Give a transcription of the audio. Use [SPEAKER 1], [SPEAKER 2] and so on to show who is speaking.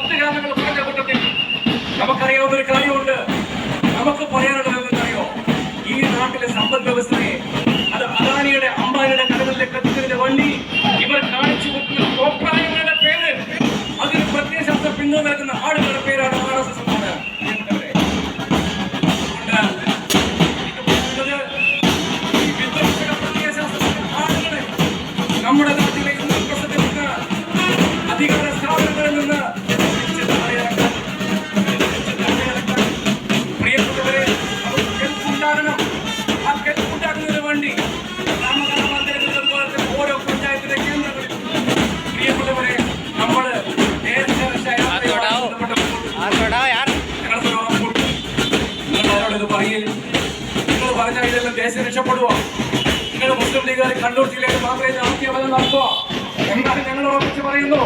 [SPEAKER 1] 10 കാരണങ്ങൾ പറഞ്ഞ കൂട്ടത്തിൽ നമുക്കറിയാവുന്ന ഒരു കാര്യമുണ്ട്. നമുക്ക് പറയാനുള്ളത് എന്തെന്നറിയോ? ഈ നാട്ടിലെ സമ്പദ് വ്യവസ്ഥയെ അത് അദാനിയുടെ അംബാനിയുടെ കടകളിലേക്ക് എത്തിച്ചതിന്റെ വണ്ടി ഇവർ കാണിച്ചു കൊടുക്കുന്ന കോപ്രായങ്ങളുടെ പേര്, അതിന് പ്രത്യയശാസ്ത്ര പിന്തുണ നൽകുന്ന ആളുകളുടെ പേരാണ് RSS എന്നാണ്. നമ്മുടെ നാട്ടിലെ പ്രസിദ്ധ അധികാര സ്ഥാപനങ്ങളിൽ നിന്ന് പ്രിയപ്പെട്ടവരെ കെൽപ്പുണ്ടാകണം. ആ കെൽപ്പുണ്ടാക്കുന്നതിന് വേണ്ടി ഓരോ പഞ്ചായത്തിലെ കേന്ദ്രങ്ങളിൽ പ്രിയപ്പെട്ടവരെ നമ്മള് നിങ്ങളോട് പറയും. നിങ്ങൾ പറഞ്ഞാൽ ഇതെല്ലാം ദേശം രക്ഷപ്പെടുവോ? നിങ്ങൾ മുസ്ലിം ലീഗുകാർ കണ്ണൂർ ജില്ലയിൽ മാത്രമേ ആദ്യമതം നടത്തുക എന്നാണ് ഞങ്ങൾ ഉറപ്പിച്ച് പറയുന്നു.